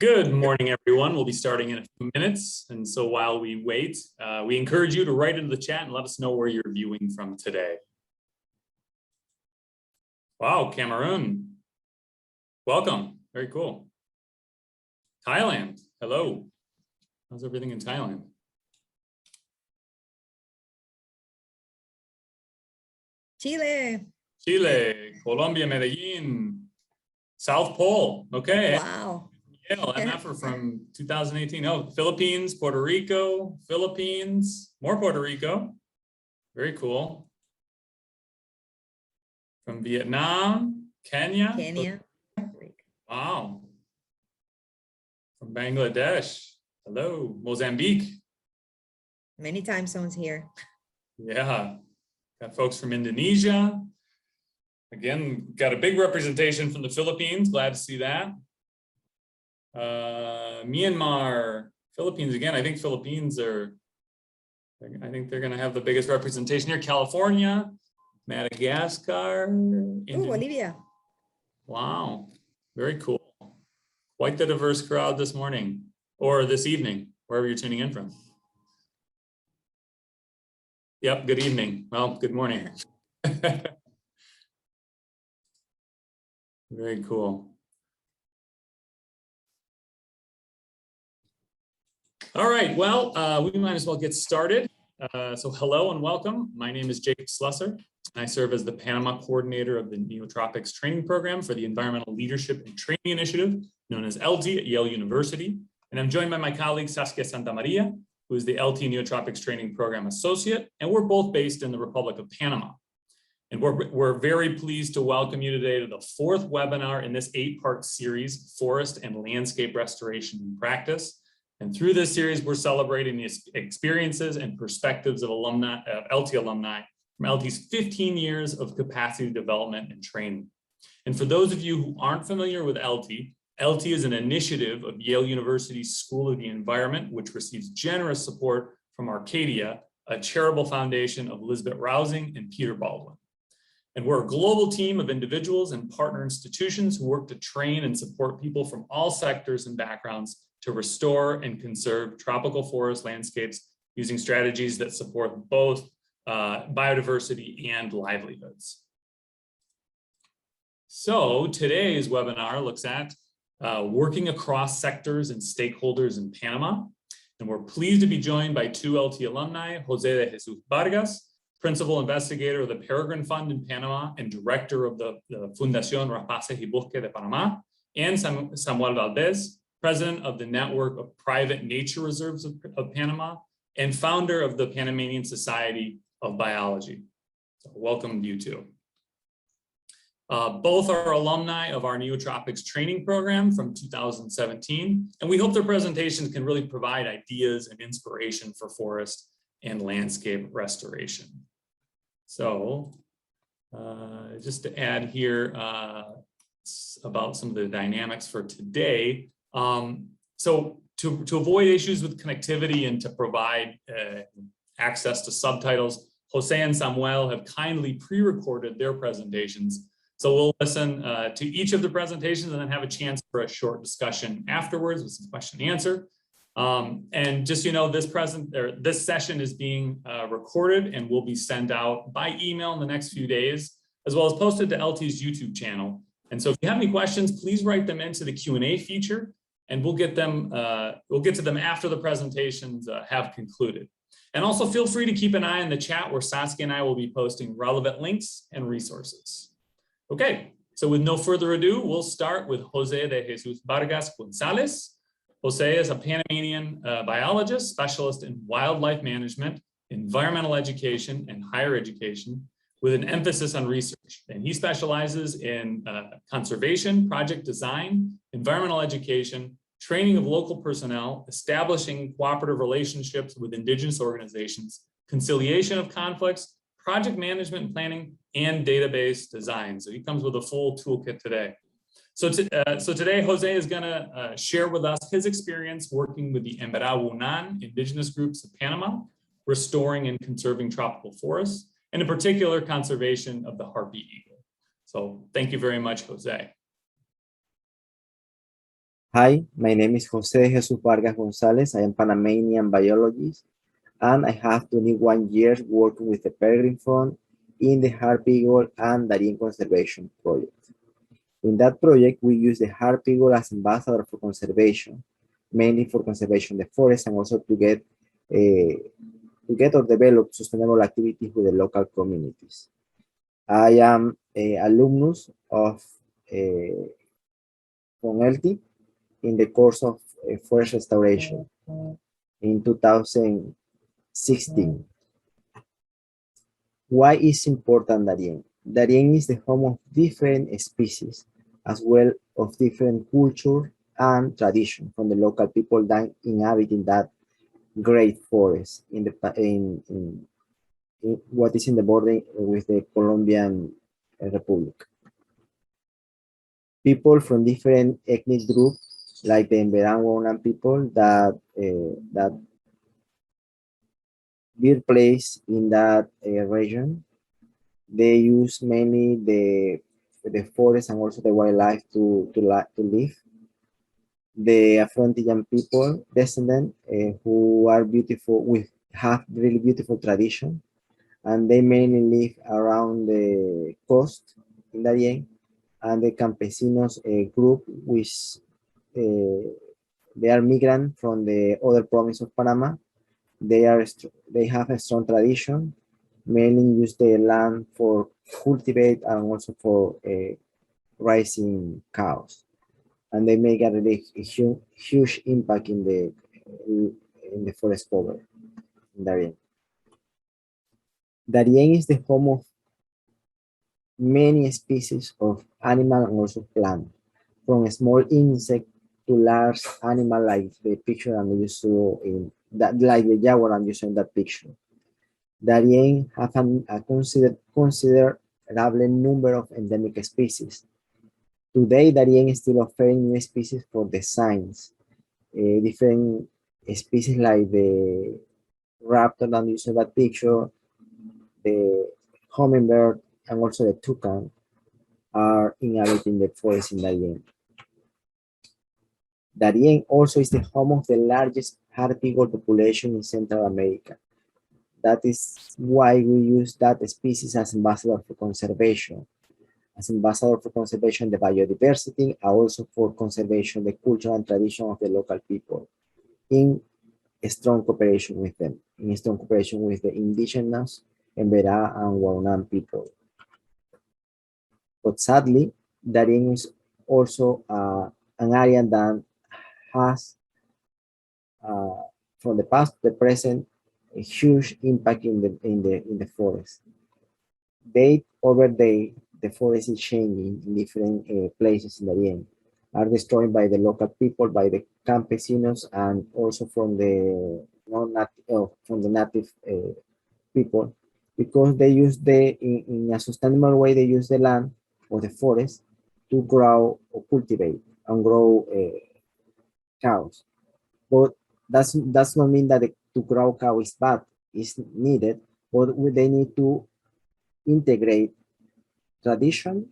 Good morning, everyone. We'll be starting in a few minutes. And so while we wait, we encourage you to write into the chat and let us know where you're viewing from today. Wow, Cameroon. Welcome. Very cool. Thailand. Hello. How's everything in Thailand? Chile. Chile, Colombia, Medellin, South Pole. Okay. Wow. Yale, MFer from 2018. Oh, Philippines, Puerto Rico, Philippines, more Puerto Rico. Very cool. From Vietnam, Kenya. Wow. From Bangladesh. Hello. Mozambique. Many time zones here. Yeah. Got folks from Indonesia. Again, got a big representation from the Philippines. Glad to see that. Myanmar, Philippines again. I think Philippines are, I think they're going to have the biggest representation here. California, Madagascar, Bolivia. Wow, very cool. Quite the diverse crowd this morning or this evening, wherever you're tuning in from. Yep, good evening. Well, good morning. Very cool. All right, well, we might as well get started. So hello and welcome. My name is Slusser. I serve as the Panama coordinator of the Neotropics training program for the Environmental Leadership and Training Initiative, known as ELTI at Yale University. And I'm joined by my colleague, Saskia Santamaria, who is the ELTI Neotropics Training Program Associate, and we're both based in the Republic of Panama. And we're very pleased to welcome you today to the fourth webinar in this 8-part series, Forest and Landscape Restoration in Practice. And through this series, we're celebrating the experiences and perspectives of alumni, ELTI alumni from ELTI's 15 years of capacity development and training. And for those of you who aren't familiar with ELTI, ELTI is an initiative of Yale University's School of the Environment, which receives generous support from Arcadia, a charitable foundation of Elizabeth Rousing and Peter Baldwin. And we're a global team of individuals and partner institutions who work to train and support people from all sectors and backgrounds to restore and conserve tropical forest landscapes using strategies that support both biodiversity and livelihoods. So today's webinar looks at working across sectors and stakeholders in Panama. And we're pleased to be joined by 2 ELTI alumni, José de Jesús Vargas, Principal Investigator of the Peregrine Fund in Panama and Director of the Fundación Rapaces y Bosques de Panama, and Samuel Valdés, President of the Network of Private Nature Reserves of Panama, and founder of the Panamanian Society of Biology. So welcome you two. Both are alumni of our Neotropics training program from 2017, and we hope their presentations can really provide ideas and inspiration for forest and landscape restoration. So just to add here about some of the dynamics for today. So to avoid issues with connectivity and to provide access to subtitles, Jose and Samuel have kindly pre-recorded their presentations. So we'll listen to each of the presentations and then have a chance for a short discussion afterwards with some question and answer. And just, you know, this session is being recorded and will be sent out by email in the next few days, as well as posted to ELTI's YouTube channel. And so if you have any questions, please write them into the Q&A feature, and we'll get to them after the presentations have concluded. And also feel free to keep an eye on the chat where Saskia and I will be posting relevant links and resources. Okay, so with no further ado, we'll start with José de Jesús Vargas González. José is a Panamanian biologist, specialist in wildlife management, environmental education, and higher education, with an emphasis on research. And he specializes in conservation, project design, environmental education, training of local personnel, establishing cooperative relationships with indigenous organizations, conciliation of conflicts, project management and planning, and database design. So he comes with a full toolkit today. So today, Jose is going to share with us his experience working with the Embera-Wunan indigenous groups of Panama, restoring and conserving tropical forests, and in particular, conservation of the harpy eagle. So thank you very much, Jose. Hi, my name is José Jesús Vargas González. I am Panamanian biologist, and I have 21 years working with the Peregrine Fund in the Harp-Eagle and Darien Conservation Project. In that project, we use the Harp-Eagle as ambassador for conservation, mainly for conservation of the forest and also to get or develop sustainable activities with the local communities. I am an alumnus of Yale-ELTI in the course of forest restoration in 2016. Why is important Darien? Darien is the home of different species as well of different culture and tradition from the local people that inhabit that great forest in what is in the border with the Colombian Republic. People from different ethnic groups, like the Emberan people that birthplace in that region, they use mainly the forest and also the wildlife to live. The Afrontian people, descendant, who are beautiful, have really beautiful tradition, and they mainly live around the coast in Darien, and the campesinos group, which they are migrant from the other province of Panama. They have a strong tradition, mainly use the land for cultivate and also for raising cows, and they make a really huge impact in the forest cover in Darien. Darien is the home of many species of animal and also plant, from a small insect to large animal like the picture I'm used to in that, like the jaguar I'm using in that picture. Darien have a considerable number of endemic species. Today, Darien is still offering new species for the science. Different species like the raptor that you saw that picture, the hummingbird, and also the toucan are inhabiting the forest in Darien. Darien also is the home of the largest harp-eagle population in Central America. That is why we use that species as ambassador for conservation. As ambassador for conservation, the biodiversity, and also for conservation, the culture and tradition of the local people, in a strong cooperation with them, in a strong cooperation with the indigenous, Emberá and Guaraná people. But sadly, Darien is also an area that has, from the past to the present, a huge impact in the forest. Day over day, the forest is changing in different places in Darien, are destroyed by the local people, by the campesinos, and also from the native people, because they use in a sustainable way, they use the land or the forest to grow or cultivate and grow cows. But that's not mean that to grow cow is bad. It's needed, but they need to integrate tradition,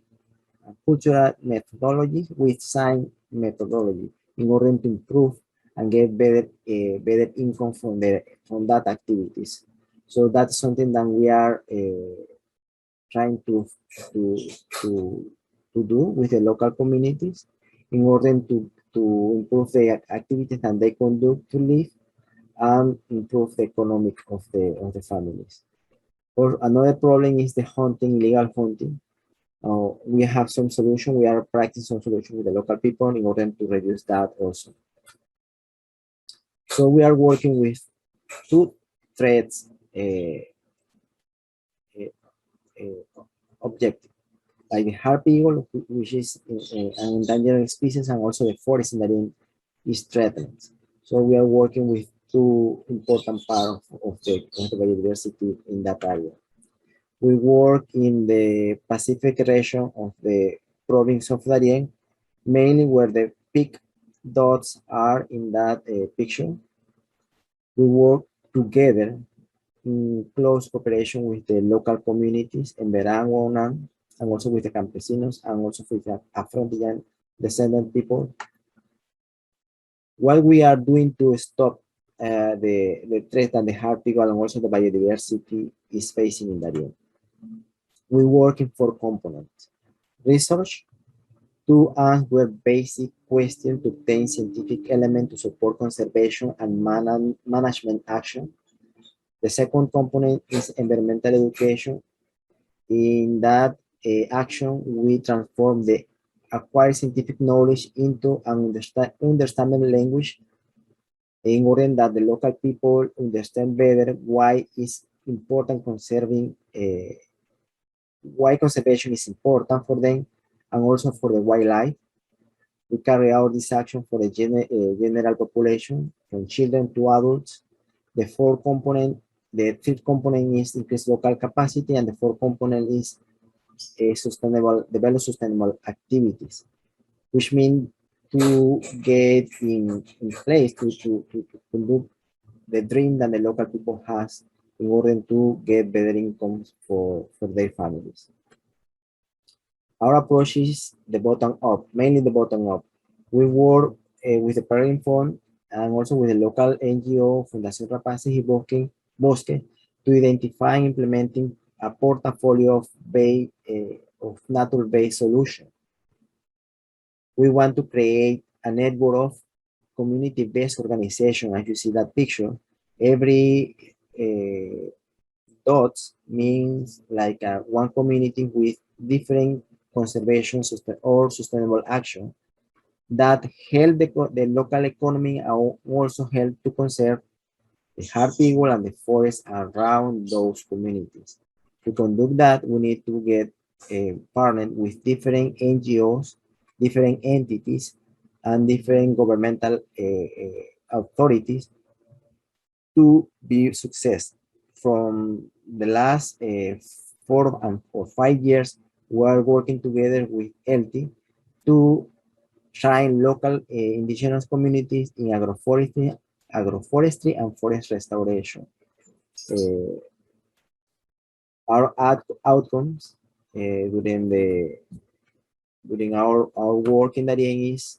cultural methodology with science methodology in order to improve and get better income from that activities. So that's something that we are trying to do with the local communities in order to improve the activities that they conduct to live and improve the economic of the families. Or another problem is the hunting, illegal hunting. We have some solution. We are practicing some solution with the local people in order to reduce that also. So we are working with two threats objective, like the harp-eagle, which is an endangered species, and also the forest in Darien is threatened. So we are working with two important parts of the biodiversity in that area. We work in the Pacific region of the province of Darien, mainly where the pink dots are in that picture. We work together in close cooperation with the local communities in Verán, and also with the campesinos, and also with the Afrontian descendant people, What we are doing to stop the threat that the harpigal and also the biodiversity is facing in Darien. We work in 4 components. Research, to answer basic questions to obtain scientific elements to support conservation and management action. The second component is environmental education. In that action, we transform the acquired scientific knowledge into an understandable language in order that the local people understand better why it's important conserving, why conservation is important for them and also for the wildlife. We carry out this action for the general population, from children to adults. The third component is increase local capacity, and the fourth component is develop sustainable activities, which means to get in place to do the dream that the local people has in order to get better incomes for their families. Our approach is the bottom up, mainly the bottom up. We work with the Peregrine Fund and also with the local NGO Fundación Rapaces y Bosques to identify and implementing a portfolio of nature-based solutions. We want to create a network of community-based organization. As you see that picture, every dots means like one community with different conservation or sustainable action that help the local economy and also help to conserve the harpigal and the forest around those communities. To conduct that, we need to get partnered with different NGOs, different entities, and different governmental authorities to be success. From the last 4 or 5 years, we are working together with Yale-ELTI to train local indigenous communities in agroforestry and forest restoration. Our outcomes during our work in Darien is,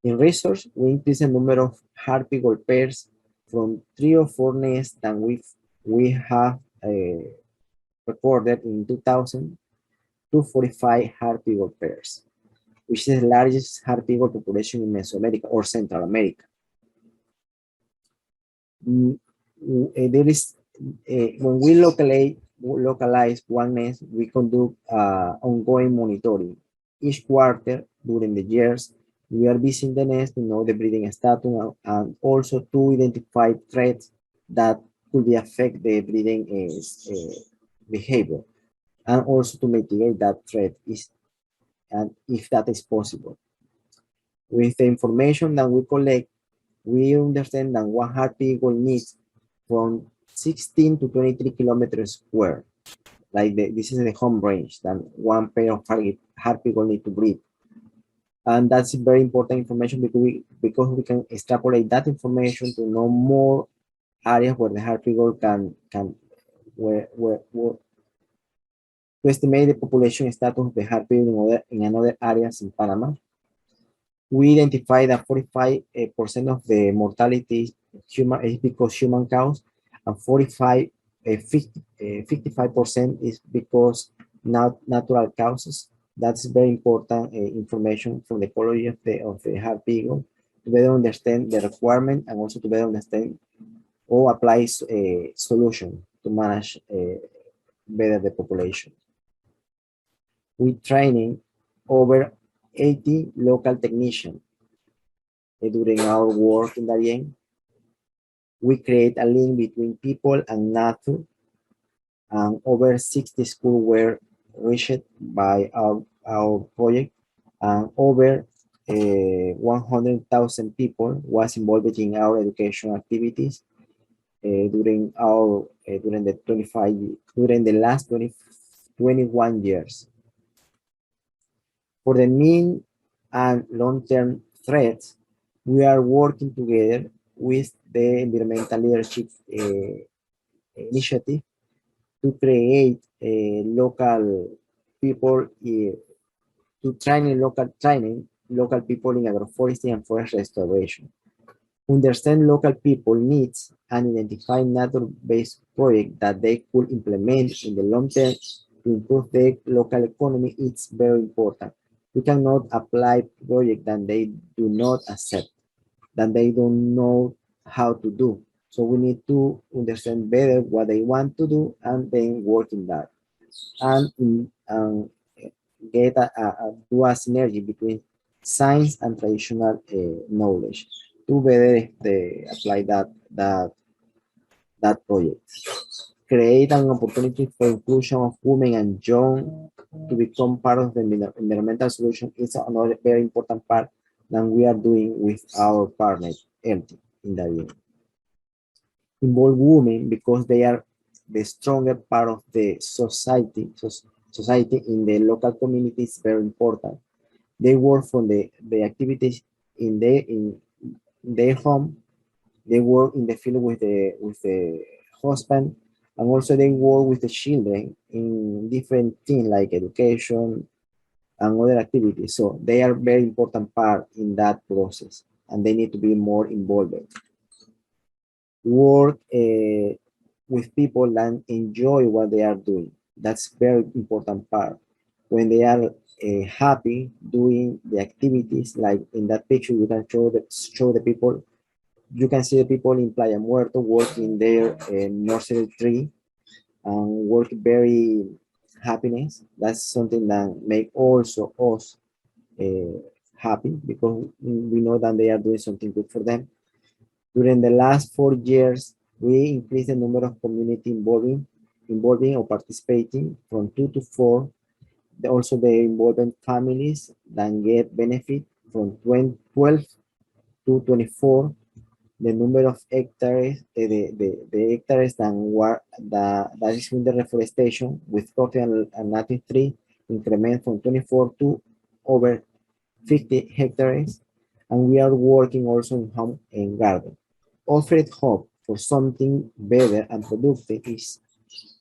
in research, we increase the number of harpigal pairs from 3 or 4 nests that we have recorded in 2000 to 45 harpigal pairs, which is the largest harpigal population in Mesoamerica or Central America. There is, when we localize one nest, we conduct ongoing monitoring. Each quarter during the years, we are visiting the nest to know the breeding status and also to identify threats that could affect the breeding behavior, and also to mitigate that threat and if that is possible. With the information that we collect, we understand that one harpigal needs from 16 to 23 kilometers square. Like this is the home range that one pair of harpigal need to breed. And that's very important information because we can extrapolate that information to know more areas where the harpigal can to estimate the population status of the harpigal in another areas in Panama. We identify that 45% of the mortality is because human cause, and 55% is because natural causes. That's very important information from the ecology of the harpigal to better understand the requirement and also to better understand or apply a solution to manage better the population. We training over 80 local technicians during our work in Darien. We create a link between people and nature, and over 60 schools were reached by our project, and over 100,000 people was involved in our education activities during the last 21 years. For the mean and long-term threats, we are working together with the Environmental Leadership Initiative to create local people to train local people in agroforestry and forest restoration. understand local people needs and identify nature-based projects that they could implement in the long term to improve the local economy. It's very important. We cannot apply projects that they do not accept, that they don't know how to do. So we need to understand better what they want to do and then work in that. And get do a synergy between science and traditional knowledge to better apply that project. Create an opportunity for inclusion of women and young to become part of the environmental solution is another very important part that we are doing with our partner, ELTI, in the end. Involve women because they are the stronger part of the society. Society in the local community is very important. They work from the activities in their home. They work in the field with the husband, and also they work with the children in different things like education and other activities. So they are very important part in that process, and they need to be more involved. Work with people that enjoy what they are doing. That's very important part. When they are happy doing the activities, like in that picture, you can show the people. You can see the people in Playa Muerto working their nursery tree and work very happiness. That's something that make also us happy because we know that they are doing something good for them. During the last 4 years, we increased the number of community involving or participating from 2 to 4. Also, the involvement families that get benefit from 12 to 24. The number of hectares, the hectares that is in the reforestation with coffee and native tree increment from 24 to over 50 hectares. And we are working also in home and garden. Offered hope for something better and productive is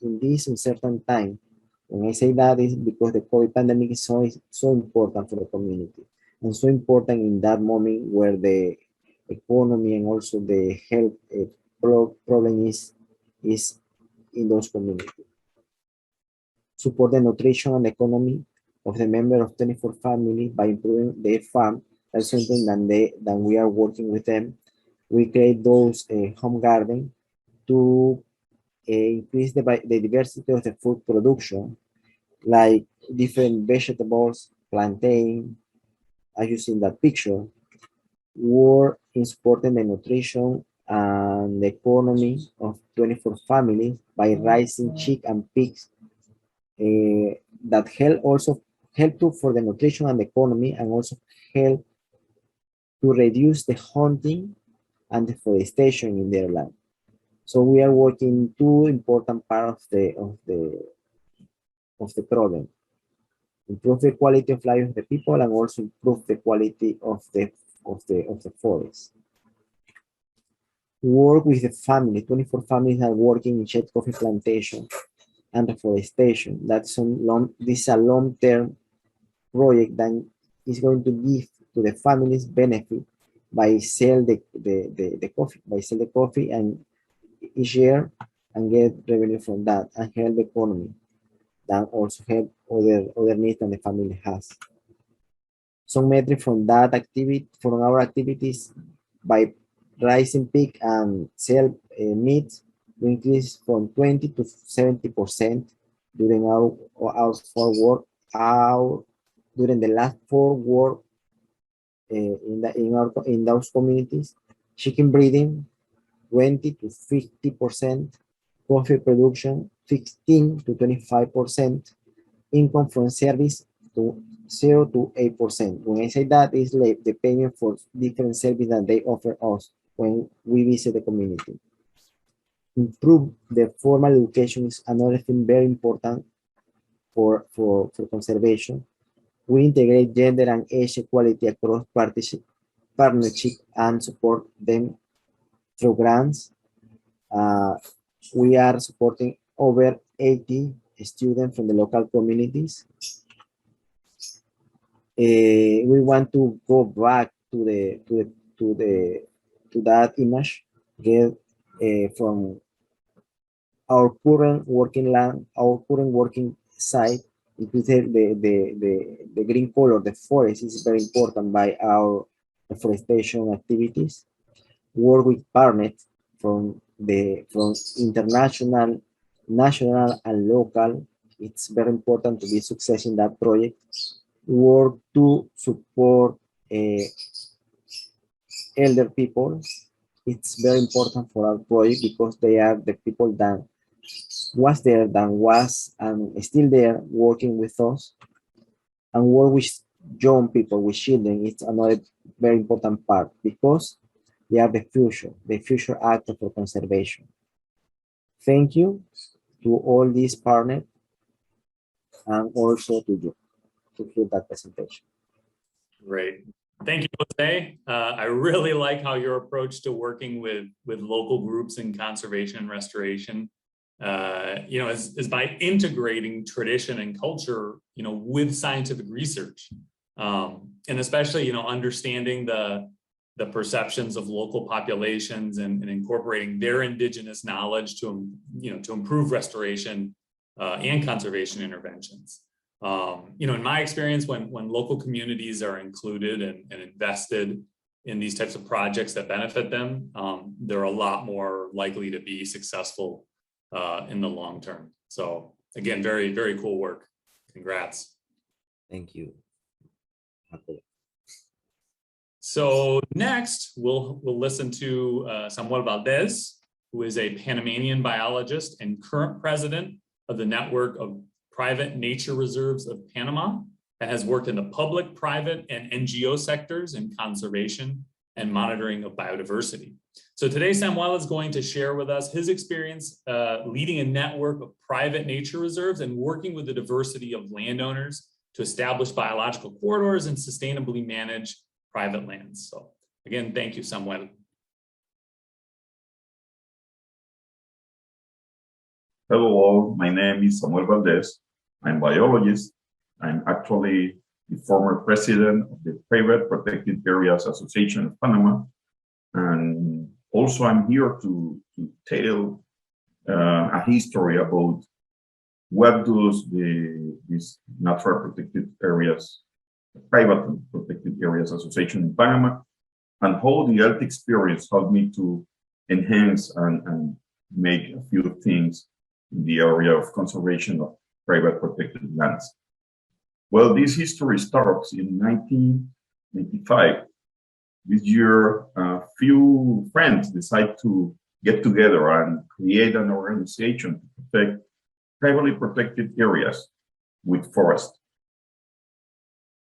in this uncertain time. When I say that is because the COVID pandemic is so important for the community and so important in that moment where the economy and also the health problem is in those communities. Support the nutrition and economy of the member of 24 family by improving their farm. That's something that we are working with them. We create those home garden to increase the diversity of the food production, like different vegetables, plantain, as you see in that picture. Work in supporting the nutrition and the economy of 24 families by raising chick and pigs that help for the nutrition and the economy, and also help to reduce the hunting and deforestation in their land. So we are working two important parts of the problem: improve the quality of life of the people and also improve the quality of the forest. Work with the family. 24 families are working in shade coffee plantation and reforestation. This is a long-term project that is going to give to the families benefit by sell the coffee and each year and get revenue from that and help the economy. That also help other needs that the family has. Some metrics from that activity, from our activities, by raising pig and sell meat, we increase from 20 to 70% during during the last 4 work in those communities. Chicken breeding 20 to 50%, coffee production 15 to 25%, income from service to 0 to 8%. When I say that, is like the payment for different services that they offer us when we visit the community. Improve the formal education is another thing very important for conservation. We integrate gender and age equality across partnership and support them through grants. We are supporting over 80 students from the local communities. We want to go back to that image, get from our current working land, our current working site, the green color, the forest is very important by our reforestation activities. Work with partners from international, national, and local. It's very important to be success in that project. Work to support elder people. It's very important for our project because they are the people that was there, that was and still there working with us, and work with young people, with children. It's another very important part because they are the future actor for conservation. Thank you to all these partners and also to you to hear that presentation. Great. Thank you, Jose. I really like how your approach to working with local groups in conservation and restoration, is by integrating tradition and culture, with scientific research, and especially, understanding the perceptions of local populations and incorporating their indigenous knowledge to improve restoration and conservation interventions. In my experience, when local communities are included and invested in these types of projects that benefit them, they're a lot more likely to be successful in the long term. So again, very, very cool work. Congrats. Thank you. Okay. So next, we'll listen to Samuel Valdés, who is a Panamanian biologist and current president of the network of private nature reserves of Panama, and has worked in the public, private, and NGO sectors in conservation and monitoring of biodiversity. So today, Samuel is going to share with us his experience leading a network of private nature reserves and working with the diversity of landowners to establish biological corridors and sustainably manage private lands. So again, thank you, Samuel. Hello all, my name is Samuel Valdés. I'm a biologist. I'm actually the former president of the Private Protected Areas Association of Panama. And also I'm here to tell a history about what does this Natural Protected Areas, Private Protected Areas Association in Panama, and how the Yale-ELTI experience helped me to enhance and make a few things in the area of conservation of private protected lands. Well, this history starts in 1995. This year, a few friends decide to get together and create an organization to protect privately protected areas with forest.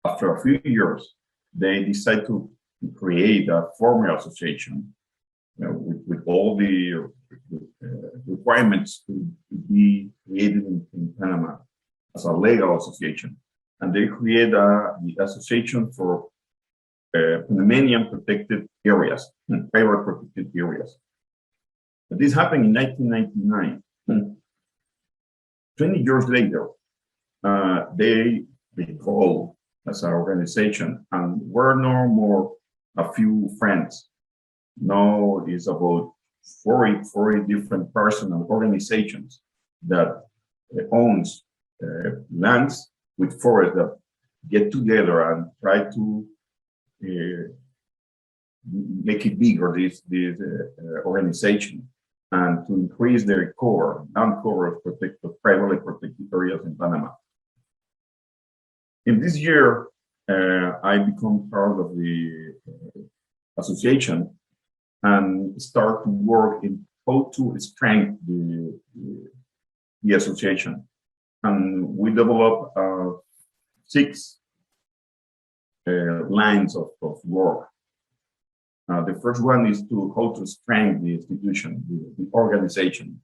After a few years, they decide to create a formal association with all the requirements to be created in Panama as a legal association. And they create the Association for Panamanian Protected Areas, Private Protected Areas. But this happened in 1999. 20 years later, they evolved as an organization and we're no more a few friends. Now it's about 40 different personal organizations that owns lands with forests that get together and try to make it bigger, this organization, and to increase their land cover of privately protected areas in Panama. In this year, I become part of the association and start to work in how to strengthen the association. And we develop 6 lines of work. The first one is how to strengthen the institution, the organization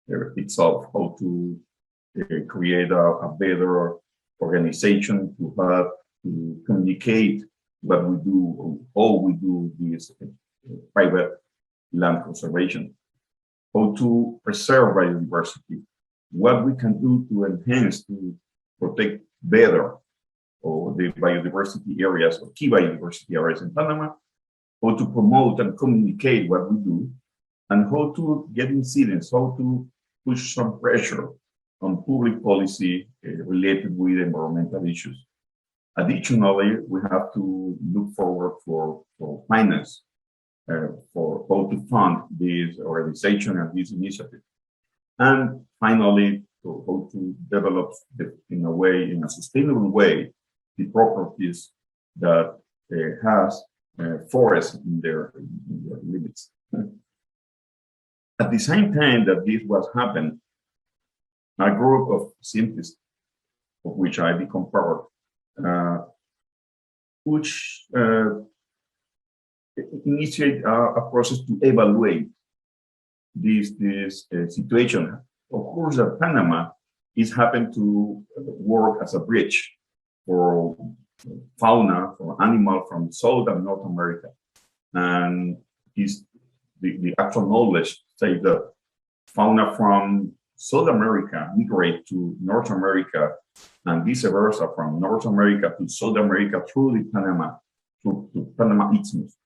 itself, how to create a better organization to have to communicate what we do, how we do this private land conservation, how to preserve biodiversity, what we can do to enhance, to protect better the biodiversity areas or key biodiversity areas in Panama, how to promote and communicate what we do, and how to get incidents, how to push some pressure on public policy related with environmental issues. Additionally, we have to look forward for finance for how to fund this organization and this initiative. And finally, how to develop in a sustainable way, the properties that has forests in their limits. At the same time that this was happening, a group of scientists, of which I become part, which initiate a process to evaluate this situation. Of course, that Panama is happened to work as a bridge for fauna, for animal from South and North America. And the actual knowledge say that fauna from South America migrate to North America and vice versa from North America to South America through the Panama, to Panama Isthmus.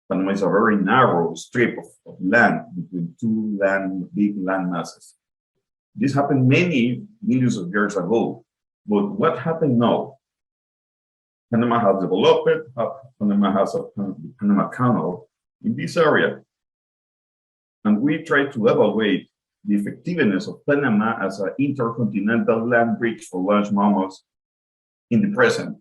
Panama is a very narrow strip of land between two big land masses. This happened many millions of years ago, but what happened now? Panama has developed, Panama has a Panama Canal in this area. And we try to evaluate the effectiveness of Panama as an intercontinental land bridge for large mammals in the present.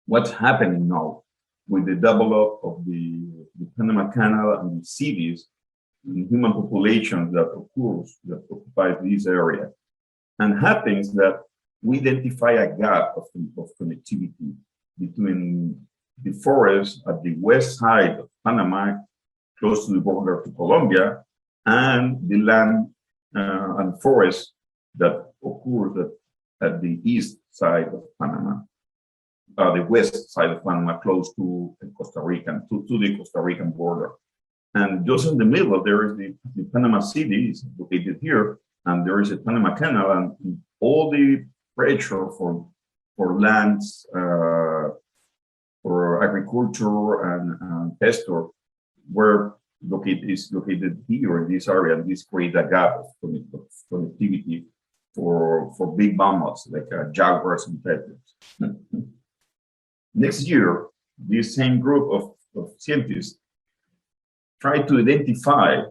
What's happening now with the development of the Panama Canal and the cities and human population that occurs, that occupies this area. And happens that we identify a gap of connectivity between the forest at the west side of Panama, close to the border to Colombia, and the land and forest that occurs at the east side of Panama, the west side of Panama, close to Costa Rica, to the Costa Rican border. And just in the middle, there is the Panama City is located here, and there is a Panama Canal, and all the pressure for lands, for agriculture and pasture is located here in this area, and this creates a gap of connectivity for big mammals like jaguars and tigers. Next year, this same group of scientists try to identify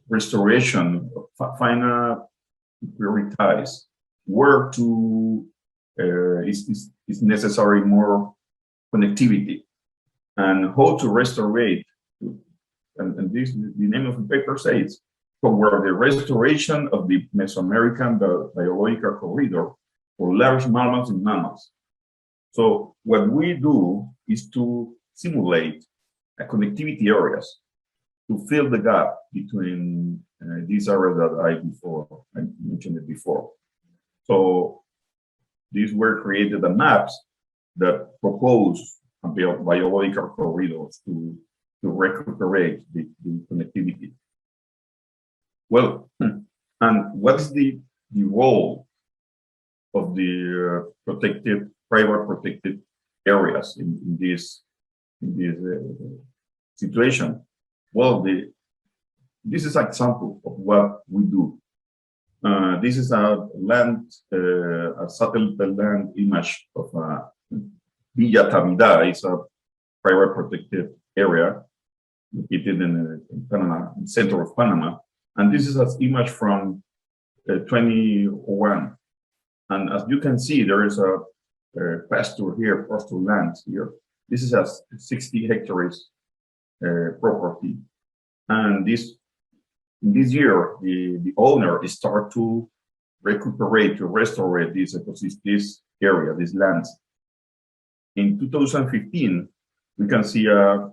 restoration, prioritize where to is necessary more connectivity and how to restore it. And this, the name of the paper says, toward the restoration of the Mesoamerican biological corridor for large mammals and mammals. So what we do is to simulate a connectivity areas to fill the gap between these areas that I mentioned it before. So these were created the maps that propose biological corridors to recuperate the connectivity. Well, and what is the role of the private protected areas in this situation? Well, this is an example of what we do. This is a satellite land image of Villa Tavida. It's a private protected area located in Panama, in the center of Panama. And this is an image from 2001. And as you can see, there is a pasture here, pasture lands here. This is a 60 hectares property. And this year, the owner start to recuperate, to restore this area, these lands. In 2015, we can see a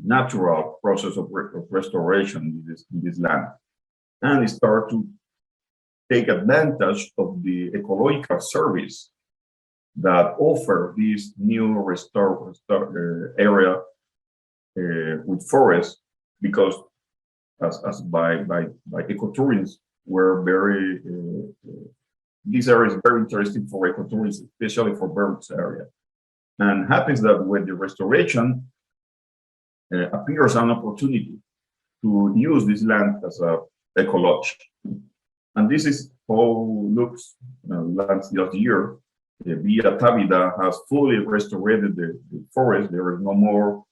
natural process of restoration in this land. And start to take advantage of the ecological service that offer this new restored area with forests, because as by ecotourism were very this area is very interesting for ecotourism, especially for birds area. And happens that with the restoration appears an opportunity to use this land as a ecology. And this is how looks last year. The Villa Távida has fully restored the forest. There is no more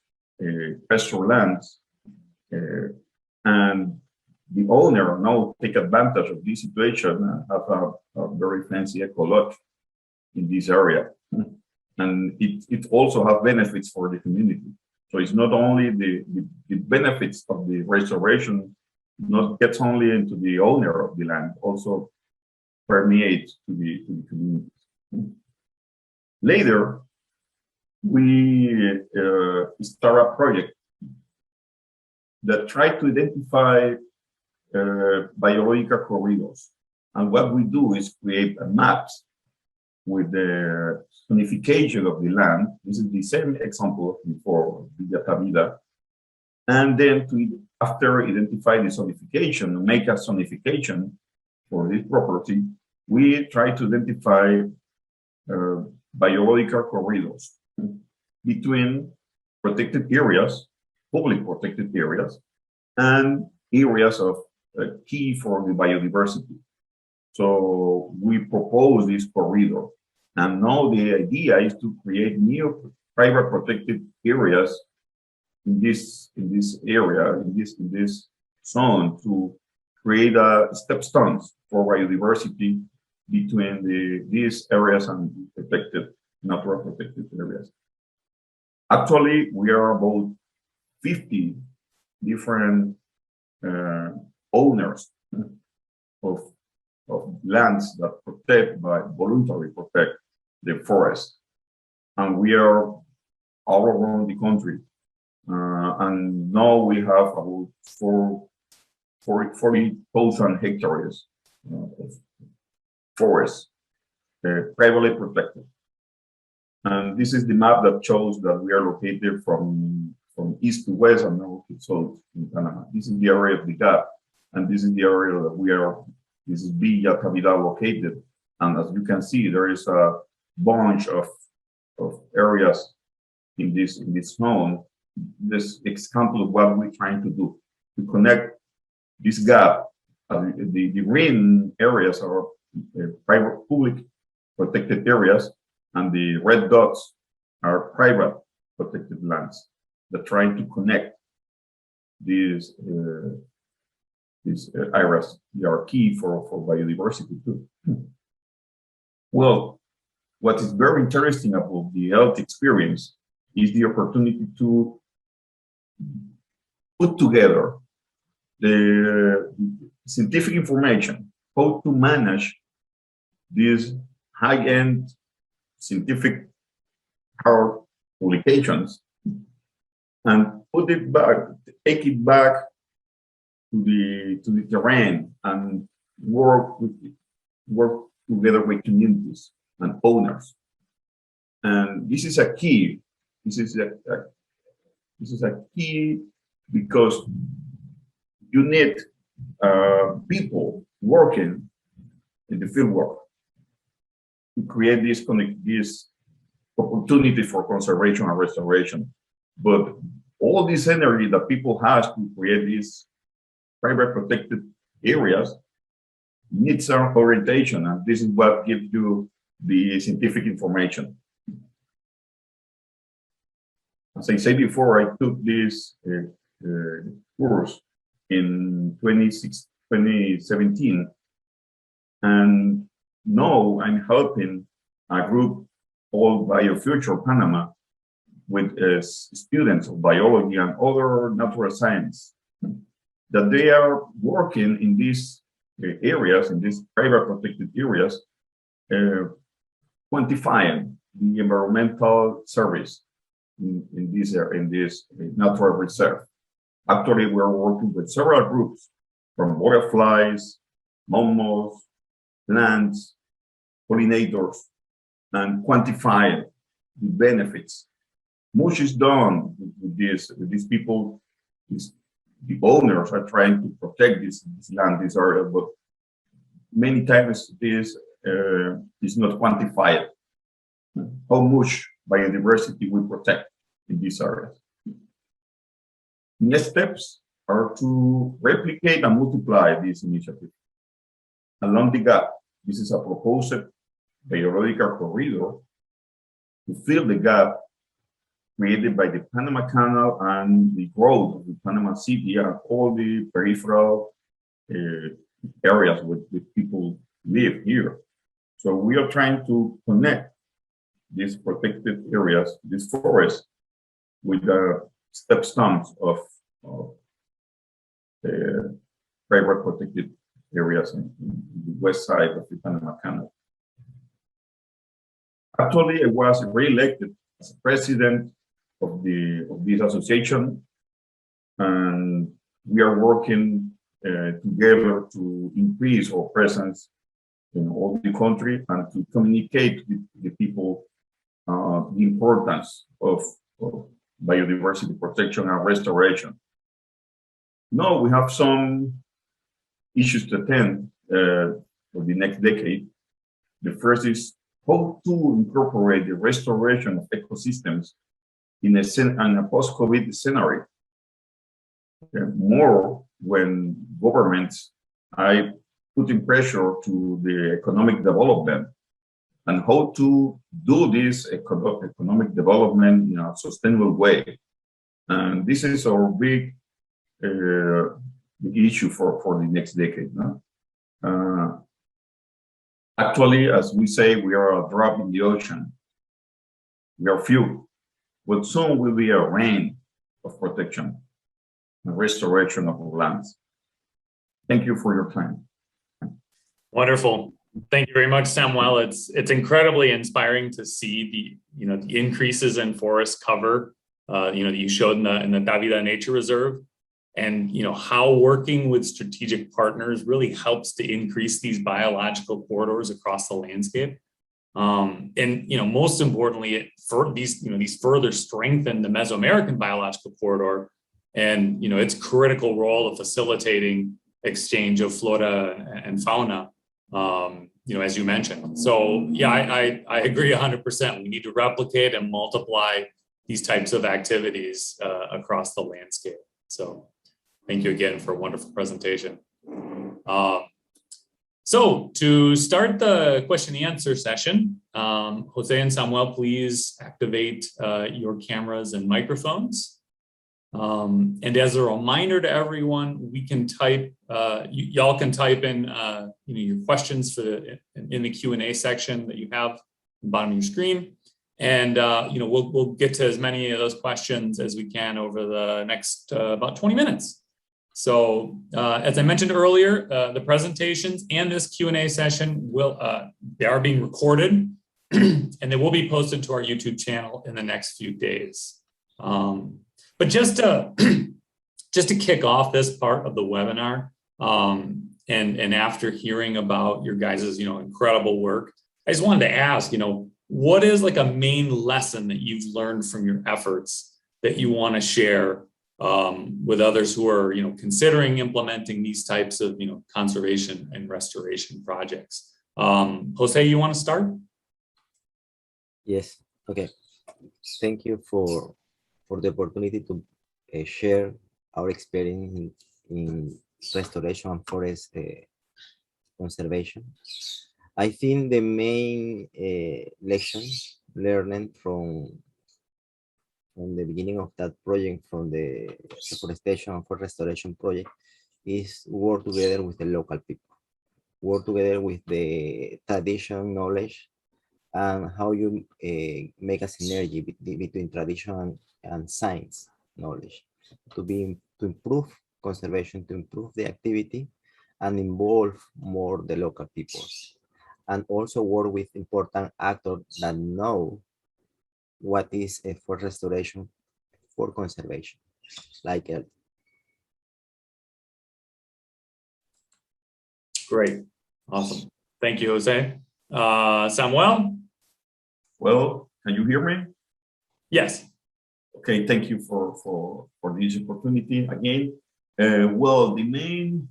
pasture lands. And the owner now take advantage of this situation and have a very fancy ecology in this area. And it also has benefits for the community. So it's not only the benefits of the restoration, not gets only into the owner of the land, also permeates to the community. Later, we start a project that tried to identify biological corridors. And what we do is create a maps with the zonification of the land. This is the same example before Villa Távida. And then after identify the zonification, make a zonification for this property, we try to identify biological corridors between protected areas, public protected areas, and areas of key for the biodiversity. So we propose this corridor. And now the idea is to create new private protected areas in this area, in this zone, to create stepstones for biodiversity between these areas and protected, natural protected areas. Actually, we are about 50 different owners of lands that voluntarily protect the forest. And we are all around the country. And now we have about 40,000 hectares of forest privately protected. And this is the map that shows that we are located from east to west and north to south in Panama. This is the area of the gap. And this is the area that this is Villa Távida located. And as you can see, there is a bunch of areas in this zone. This example of what we're trying to do, to connect this gap. The green areas are private, public protected areas, and the red dots are private protected lands. They're trying to connect these areas. They are key for biodiversity too. Well, what is very interesting about the ELTI experience is the opportunity to put together the scientific information, how to manage these high-end scientific publications, and put it back, take it back to the terrain, and work together with communities and owners. And this is a key. This is a key because you need people working in the field work to create this opportunity for conservation and restoration. But all this energy that people have to create these private protected areas needs some orientation, and this is what gives you the scientific information. As I said before, I took this course in 2017, and now I'm helping a group called BioFuture Panama with students of biology and other natural science, that they are working in these areas, in these private protected areas, quantifying the environmental service in this natural reserve. Actually, we're working with several groups, from butterflies, mammals, plants, pollinators, and quantifying the benefits. Much is done with these people. The owners are trying to protect this land, this area, but many times this is not quantified. How much biodiversity we protect in these areas. Next steps are to replicate and multiply this initiative. Along the gap, this is a proposed biological corridor to fill the gap created by the Panama Canal and the growth of the Panama City and all the peripheral areas where people live here. So we are trying to connect these protected areas, these forests, with the stepstones of the private protected areas in the west side of the Panama Canal. Actually, I was re-elected as president of this association, and we are working together to increase our presence in all the country and to communicate with the people the importance of biodiversity protection and restoration. Now we have some issues to attend for the next decade. The first is how to incorporate the restoration of ecosystems in a post-COVID scenario. More when governments are putting pressure to the economic development and how to do this economic development in a sustainable way. And this is our big issue for the next decade. No? Actually, as we say, we are a drop in the ocean. We are few, but soon will be a rain of protection and restoration of our lands. Thank you for your time. Wonderful. Thank you very much, Samuel. It's incredibly inspiring to see the increases in forest cover that you showed in the Davida Nature Reserve, and how working with strategic partners really helps to increase these biological corridors across the landscape. And most importantly, these further strengthen the Mesoamerican biological corridor and its critical role of facilitating exchange of flora and fauna. As you mentioned. So yeah, I agree 100%. We need to replicate and multiply these types of activities across the landscape. So thank you again for a wonderful presentation. So to start the question and answer session, Jose and Samuel, please activate your cameras and microphones. And as a reminder to everyone, we can type, y'all can type in your questions in the Q&A section that you have at the bottom of your screen. And we'll get to as many of those questions as we can over the next about 20 minutes. So as I mentioned earlier, the presentations and this Q&A session they are being recorded and they will be posted to our YouTube channel in the next few days. But just to kick off this part of the webinar, and after hearing about your guys' incredible work, I just wanted to ask, what is like a main lesson that you've learned from your efforts that you want to share with others who are considering implementing these types of conservation and restoration projects? Jose, you want to start? Yes. Okay. Thank you for the opportunity to share our experience in restoration and forest conservation. I think the main lesson learned from the beginning of that project, from the reforestation and forest restoration project, is work together with the local people, work together with the traditional knowledge, and how you make a synergy between tradition and science knowledge to improve conservation, to improve the activity and involve more the local people, and also work with important actors that know what is for restoration, for conservation, like Yale. Great, awesome. Thank you, Jose. Samuel? Well, can you hear me? Yes. Okay, thank you for this opportunity again. Well, the main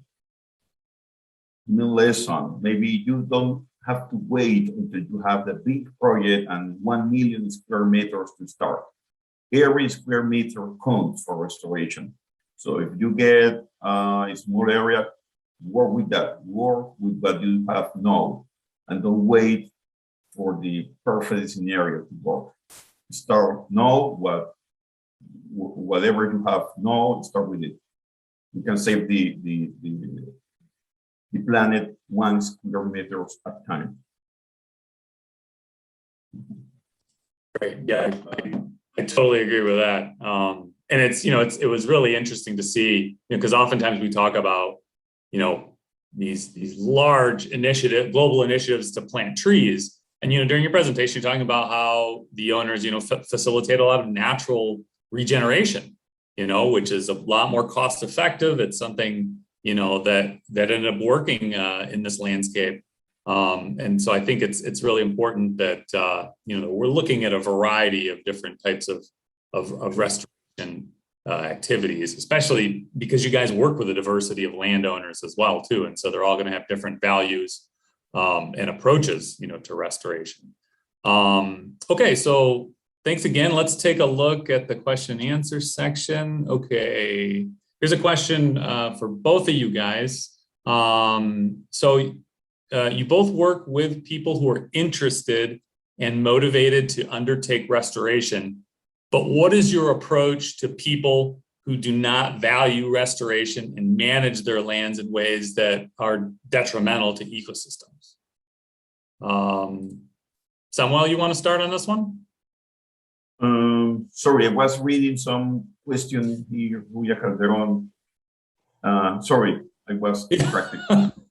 lesson, maybe you don't have to wait until you have the big project and 1 million square meters to start. Every square meter counts for restoration. So if you get a small area, work with that, work with what you have now, and don't wait for the perfect scenario to work. Start now, whatever you have now, start with it. You can save the planet 1 square meters at a time. Great. Yeah, I totally agree with that. And it's, it was really interesting to see, because oftentimes we talk about, these large global initiatives to plant trees. And, during your presentation, you're talking about how the owners, facilitate a lot of natural regeneration, which is a lot more cost effective. It's something, that ended up working in this landscape. And so I think it's really important that, we're looking at a variety of different types of restoration activities, especially because you guys work with a diversity of landowners as well, too. And so they're all going to have different values and approaches, to restoration. Okay, so thanks again. Let's take a look at the question and answer section. Okay, here's a question for both of you guys. You both work with people who are interested and motivated to undertake restoration, but what is your approach to people who do not value restoration and manage their lands in ways that are detrimental to ecosystems? Samuel, you want to start on this one? Sorry, I was reading some question here, Julia Calderon. Sorry, I was distracted.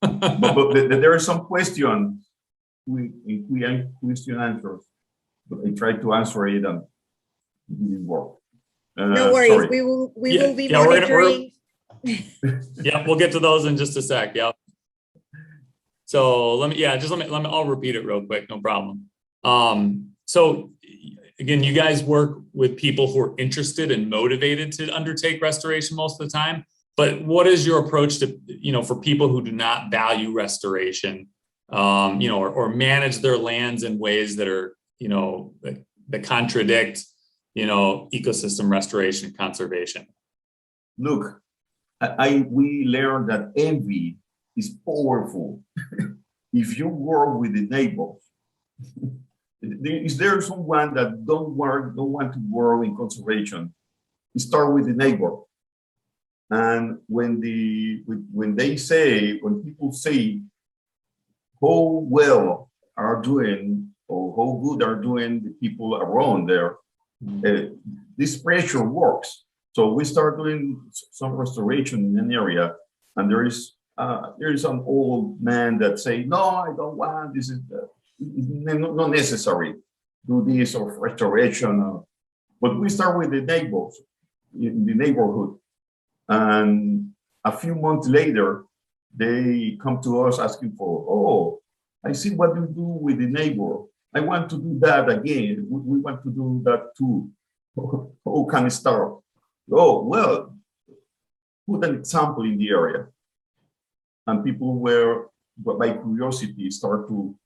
but there are some questions we question answers, but I tried to answer it and it didn't work. No worries, sorry. we will be monitoring. Yeah, we'll get to those in just a sec. Yeah. So let me I'll repeat it real quick, no problem. So again, you guys work with people who are interested and motivated to undertake restoration most of the time. But what is your approach to, for people who do not value restoration, or manage their lands in ways that are, that contradict, ecosystem restoration and conservation? Look, we learned that envy is powerful. If you work with the neighbors, is there someone that don't want to work in conservation? Start with the neighbor. And when people say how well are doing or how good are doing the people around there, this pressure works. So we start doing some restoration in an area, and there is an old man that say, no, I don't want this. Is not necessary. Do this or restoration. But we start with the neighbors in the neighborhood. And a few months later, they come to us asking for, oh, I see what you do with the neighbor. I want to do that again. We want to do that too. How can I start? Oh, well, put an example in the area. And people were, by curiosity, start to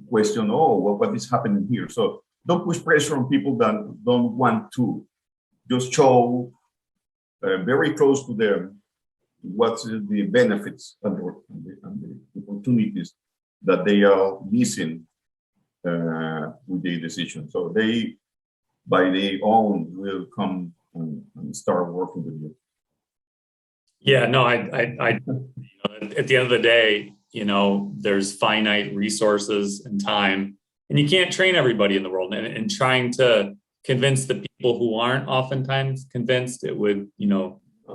question, oh, what is happening here? So don't push pressure on people that don't want to. Just show very close to them what's the benefits and the opportunities that they are missing with the decision. So they, by their own, will come and start working with you. Yeah, no, I at the end of the day, there's finite resources and time, and you can't train everybody in the world. And trying to convince the people who aren't oftentimes convinced, it would,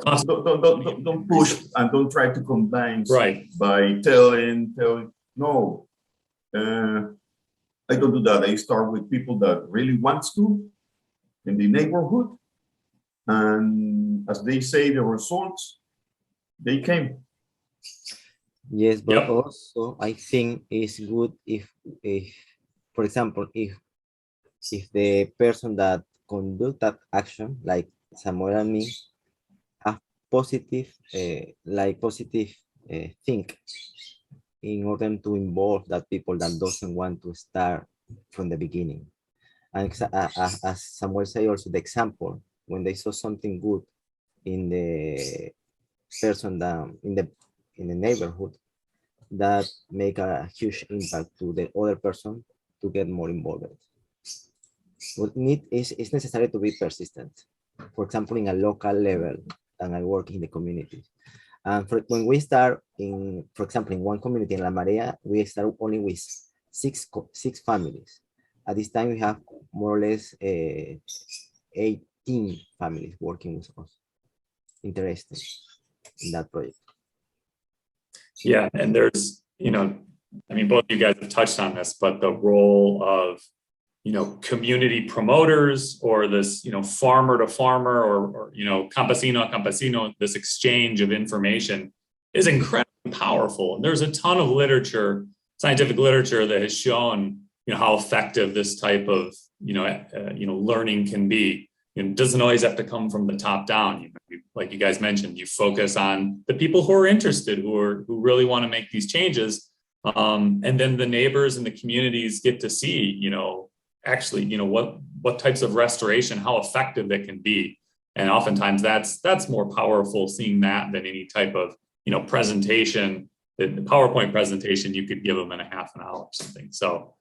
cost. Don't push and don't try to convince. Right. By telling, no, I don't do that. I start with people that really wants to in the neighborhood, and as they say, the results, they came. Yes, but also I think it's good if, for example, if the person that conduct that action, like Samuel and me, have positive, think in order to involve that people that doesn't want to start from the beginning. And as Samuel said, also the example, when they saw something good in the person that in the neighborhood, that make a huge impact to the other person to get more involved. What it's necessary to be persistent. For example, in a local level, and I work in the community. And when we start in, for example, in one community in La Marea, we start only with six families. At this time, we have more or less 18 families working with us, interested in that project. Yeah, and there's, I mean, both of you guys have touched on this, but the role of, community promoters or this, farmer to farmer or campesino to campesino, this exchange of information is incredibly powerful. And there's a ton of literature, scientific literature that has shown, how effective this type of, learning can be. It doesn't always have to come from the top down. Like you guys mentioned, you focus on the people who are interested, who really want to make these changes. And then the neighbors and the communities get to see, actually, what types of restoration, how effective it can be. And oftentimes that's more powerful seeing that than any type of, presentation, the PowerPoint presentation you could give them in a half an hour or something. So,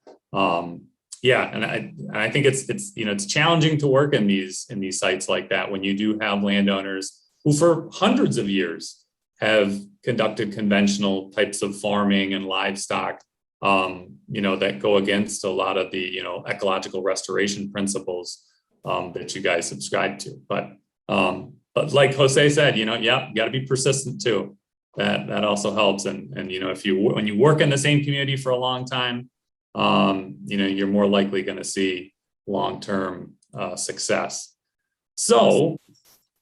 yeah, and I think it's challenging to work in these sites like that when you do have landowners who for hundreds of years have conducted conventional types of farming and livestock, that go against a lot of the ecological restoration principles that you guys subscribe to. But like José said, you got to be persistent too. That also helps. And when you work in the same community for a long time, you're more likely going to see long-term success. So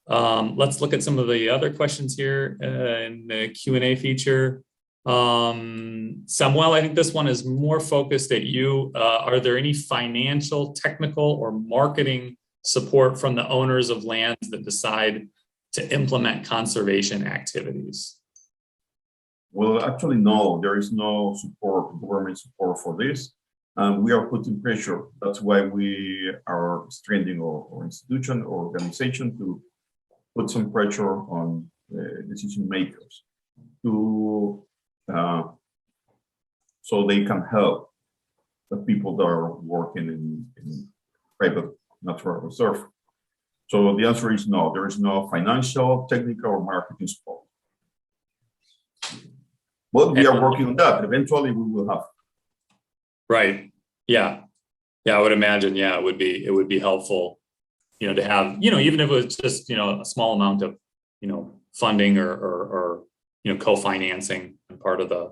let's look at some of the other questions here in the Q&A feature. Samuel, I think this one is more focused at you. Are there any financial, technical, or marketing support from the owners of lands that decide to implement conservation activities? Well, actually, no, there is no support, government support for this. And we are putting pressure. That's why we are strengthening our institution or organization to put some pressure on decision makers to so they can help the people that are working in private natural reserve. So the answer is no, there is no financial, technical, or marketing support. But we are working on that. Eventually we will have. Right. Yeah. Yeah, I would imagine, it would be helpful, to have, even if it was just, a small amount of, funding or co-financing on part of the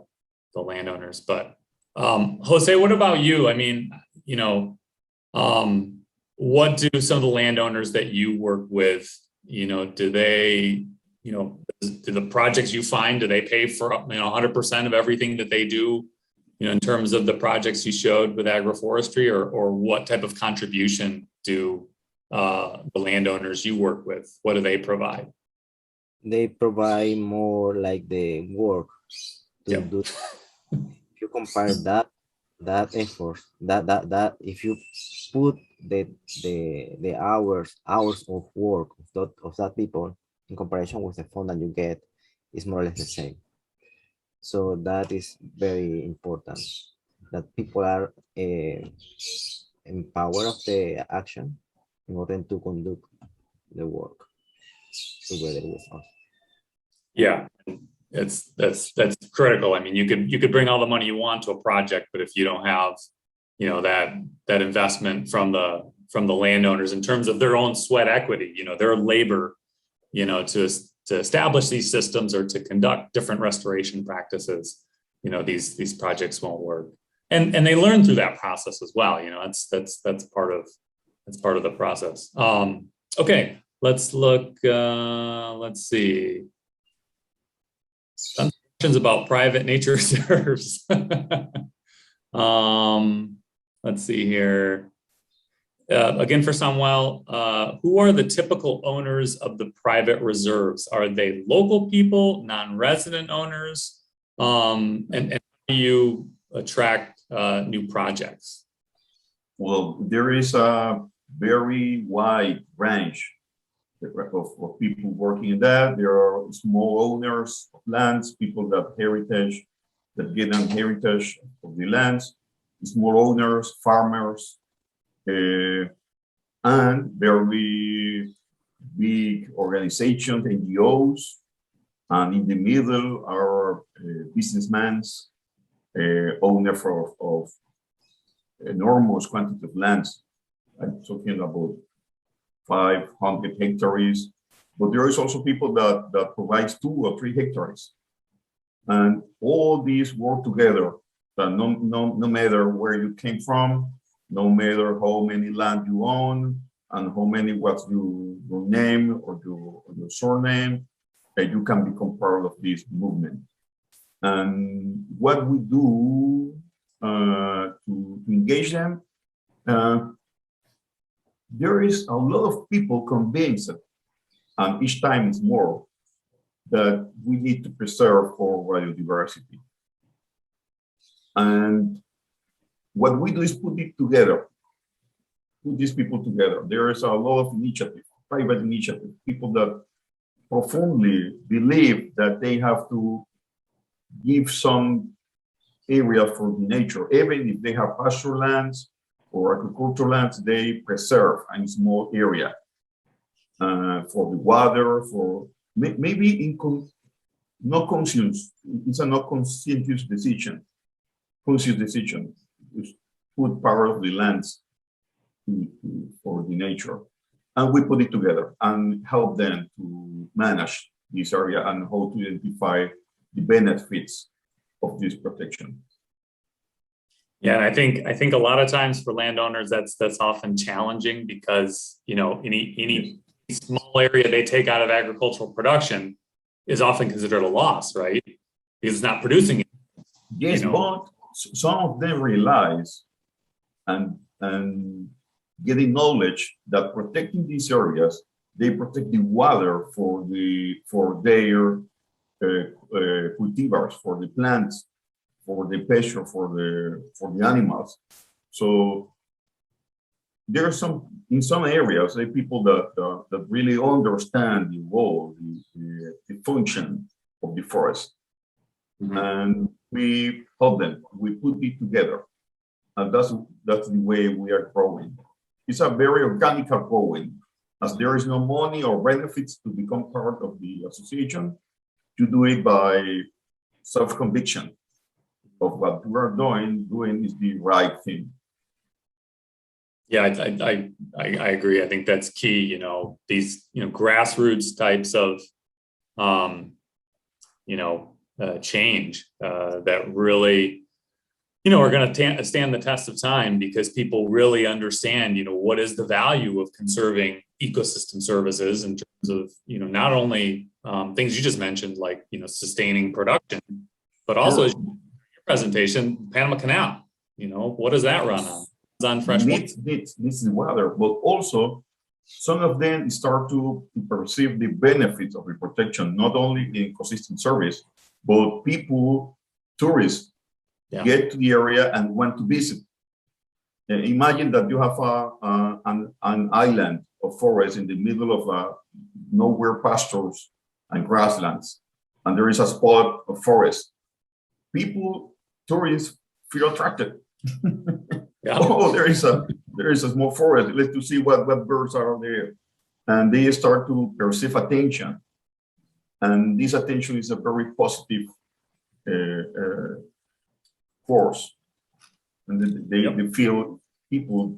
landowners. But José, what about you? I mean, what do some of the landowners that you work with, do they, do the projects you find, do they pay for 100% of everything that they do, in terms of the projects you showed with agroforestry, or what type of contribution do the landowners you work with, what do they provide? They provide more like the work to do. If you compare that effort, that if you put the hours of work of that people in comparison with the fund that you get, is more or less the same. So that is very important, that people are empowered of the action in order to conduct the work together with us. Yeah, that's critical. I mean, you could bring all the money you want to a project, but if you don't have, that investment from the landowners in terms of their own sweat equity, their labor, to establish these systems or to conduct different restoration practices, these projects won't work. And they learn through that process as well. That's part of the process. Okay, let's look. Let's see. Some questions about private nature reserves. Let's see here. Again, for Samuel, who are the typical owners of the private reserves? Are they local people, non-resident owners? And do you attract new projects? Well, there is a very wide range of people working in that. There are small owners of lands, people that get an heritage of the lands, small owners, farmers, and very big organizations, NGOs, and in the middle are businessmen, owners of enormous quantity of lands. I'm talking about 500 hectares, but there is also people that provides 2 or 3 hectares. And all these work together, no matter where you came from, no matter how many land you own, and how many, what's your name or your surname, you can become part of this movement. And what we do to engage them, there is a lot of people convinced, and each time it's more, that we need to preserve for biodiversity. And what we do is put it together, put these people together. There is a lot of initiative, private initiative, people that profoundly believe that they have to give some area for the nature. Even if they have pasture lands or agricultural lands, they preserve a small area for the water, for maybe not conscious, it's a not conscious decision, is put part of the lands for the nature. And we put it together and help them to manage this area and how to identify the benefits of this protection. Yeah, and I think a lot of times for landowners that's often challenging because any small area they take out of agricultural production is often considered a loss, right? Because it's not producing it. Yes, but some of them realize and getting knowledge that protecting these areas, they protect the water for their cultivars, for the plants, for the pasture, for the animals. So there are in some areas, there are people that really understand the role, the function of the forest. Mm-hmm. And we help them, we put it together. And that's the way we are growing. It's a very organic growing, as there is no money or benefits to become part of the association. You do it by self-conviction of what we are doing is the right thing. Yeah, I agree. I think that's key. These grassroots types of change that really are going to stand the test of time because people really understand what is the value of conserving ecosystem services in terms of not only things you just mentioned like sustaining production, but also as your presentation, Panama Canal. What does that run on? It's on fresh water. This is water, but also some of them start to perceive the benefits of the protection, not only in ecosystem service, but people, tourists, get to the area and want to visit. Imagine that you have an island of forest in the middle of nowhere pastures and grasslands, and there is a spot of forest. People, tourists, feel attracted. Oh, there is a small forest. Let's to see what birds are there, and they start to perceive attention, and this attention is a very positive force, and they feel people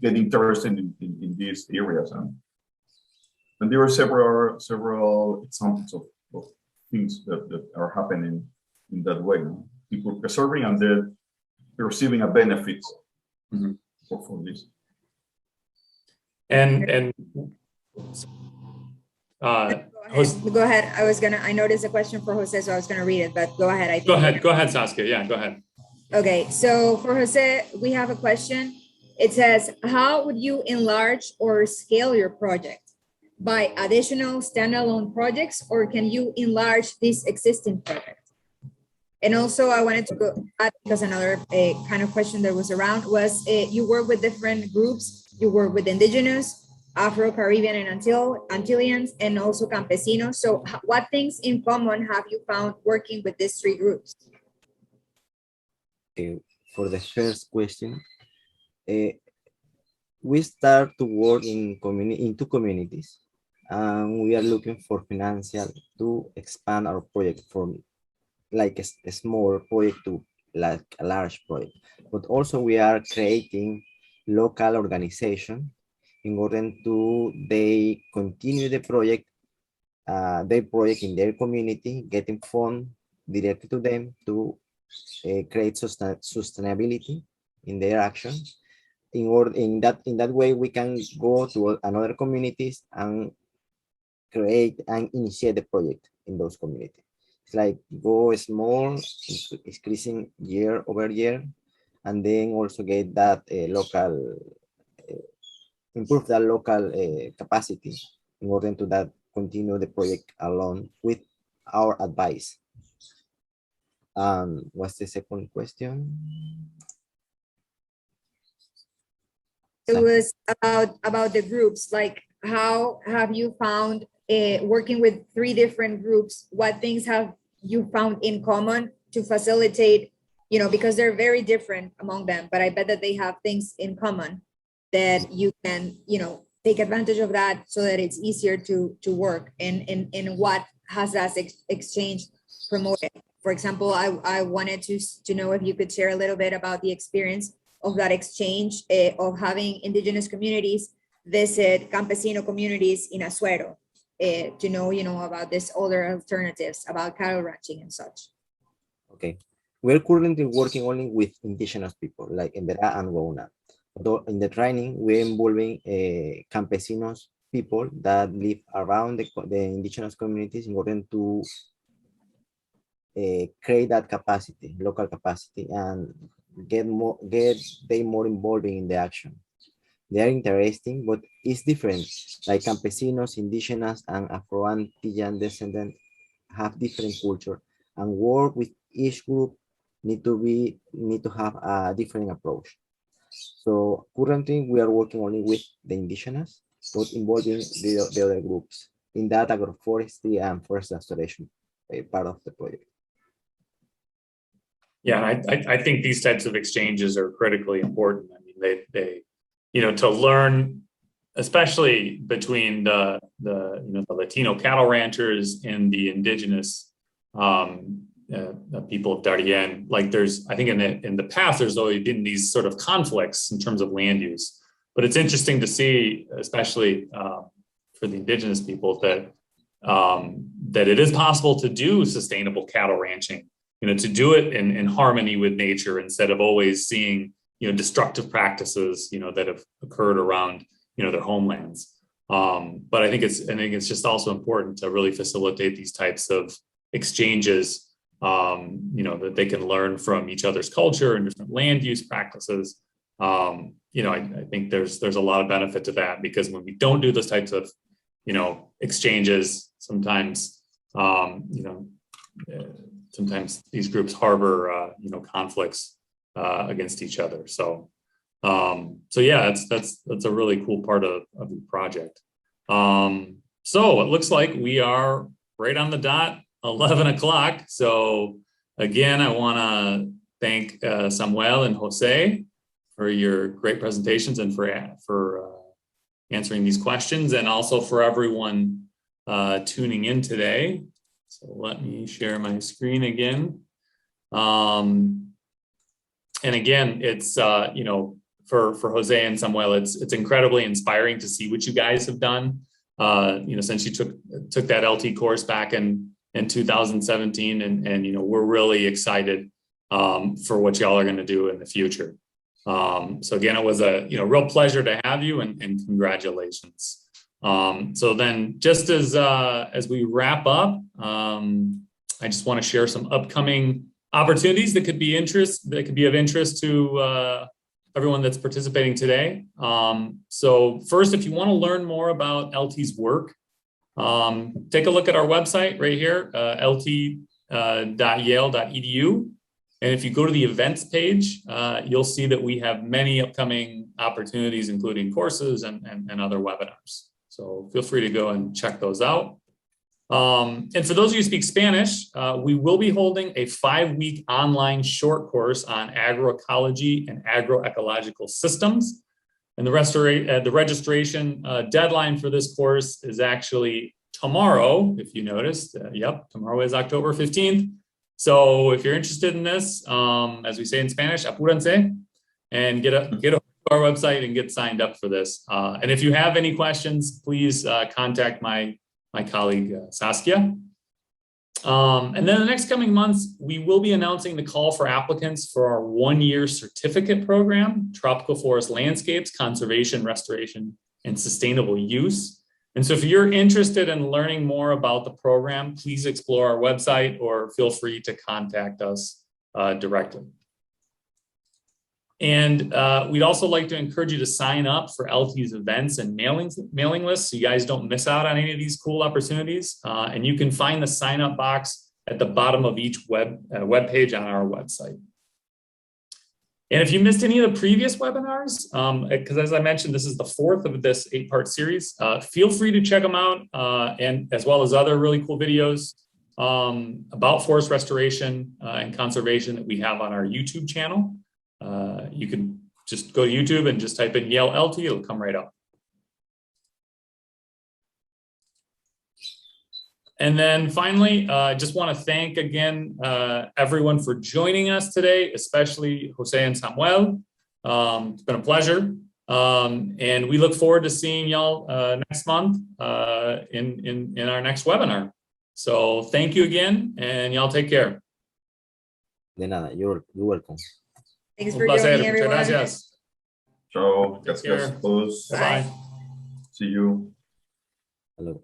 get interested in these areas, and there are several examples of things that are happening in that way. People preserving and then receiving a benefit for this. And go ahead. I noticed a question for Jose, so I was gonna read it, but go ahead. Go ahead, Saskia. Yeah, go ahead. Okay, so for Jose, we have a question. It says, how would you enlarge or scale your project? By additional standalone projects, or can you enlarge this existing project? And also I wanted to go add, because another kind of question that was around was you work with different groups. You work with indigenous, Afro-Caribbean and Antillians, and also campesinos. So what things in common have you found working with these three groups? For the first question, we start to work in two communities, and we are looking for financial to expand our project from like a small project to like a large project. But also we are creating local organization in order to they continue the project, their project in their community, getting funds directly to them to create sustainability in their action. In that way, we can go to another communities and create and initiate the project in those communities. It's like go small, increasing year over year, and then also get that local, improve that local capacity in order to that continue the project along with our advice. What's the second question? It was about the groups, like how have you found working with three different groups, what things have you found in common to facilitate, you know, because they're very different among them, but I bet that they have things in common that you can, you know, take advantage of that so that it's easier to work, and what has that exchange promoted. For example, I wanted to know if you could share a little bit about the experience of that exchange of having indigenous communities visit campesino communities in Azuero to know, you know, about this other alternatives, about cattle ranching and such. Okay, we're currently working only with indigenous people like Emberá and Wauna. Although in the training, we're involving campesinos people that live around the indigenous communities in order to create that capacity, local capacity, and get they more involved in the action. They are interesting, but it's different. Like campesinos, indigenous, and Afro-Antillan descendants have different culture, and work with each group need to have a different approach. So currently we are working only with the indigenous, but involving the other groups in that agroforestry and forest restoration part of the project. Yeah, I think these types of exchanges are critically important. I mean, they you know, to learn, especially between the Latino cattle ranchers and the indigenous people of Darien. Like I think in the past, there's always been these sort of conflicts in terms of land use. But it's interesting to see, especially for the indigenous people, that that it is possible to do sustainable cattle ranching. You know, to do it in harmony with nature instead of always seeing, you know, destructive practices, you know, that have occurred around, you know, their homelands. But I think it's just also important to really facilitate these types of exchanges, you know, that they can learn from each other's culture and different land use practices. You know, I think there's a lot of benefit to that, because when we don't do those types of, you know, exchanges, sometimes, you know, sometimes these groups harbor, you know, conflicts against each other. So yeah, that's a really cool part of the project. So it looks like we are right on the dot, 11 o'clock. So again, I want to thank Samuel and Jose for your great presentations and for answering these questions, and also for everyone tuning in today. So let me share my screen again. And again, it's, you know, for Jose and Samuel, it's incredibly inspiring to see what you guys have done, you know, since you took that LT course back in 2017. And, you know, we're really excited for what y'all are going to do in the future. So again, it was a, you know, real pleasure to have you, and congratulations. So then just as we wrap up, I just want to share some upcoming opportunities that could be of interest to everyone that's participating today. So first, if you want to learn more about LT's work, take a look at our website right here, www.yale.edu. And if you go to the events page, you'll see that we have many upcoming opportunities, including courses and other webinars. So feel free to go and check those out. And for those of you who speak Spanish, we will be holding a 5-week online short course on agroecology and agroecological systems. And the registration deadline for this course is actually tomorrow, if you noticed. Yep, tomorrow is October 15th. So if you're interested in this, as we say in Spanish, apúrense, and get to our website and get signed up for this. And if you have any questions, please contact my colleague Saskia. And then the next coming months, we will be announcing the call for applicants for our 1-year certificate program, Tropical Forest Landscapes, Conservation, Restoration, and Sustainable Use. And so if you're interested in learning more about the program, please explore our website or feel free to contact us directly. And we'd also like to encourage you to sign up for ELTI's events and mailing lists so you guys don't miss out on any of these cool opportunities. And you can find the sign up box at the bottom of each web page on our website. And if you missed any of the previous webinars, because as I mentioned, this is the 4th of this 8-part series, feel free to check them out, and as well as other really cool videos about forest restoration and conservation that we have on our YouTube channel. You can just go to YouTube and just type in Yale-ELTI, it'll come right up. And then finally, I just want to thank again everyone for joining us today, especially Jose and Samuel. It's been a pleasure. And we look forward to seeing y'all next month in our next webinar. So thank you again, and y'all take care. De nada, you're welcome. Thanks for joining, everyone. Muchas gracias. Ciao. Gracias a todos. Bye. See you. Hello.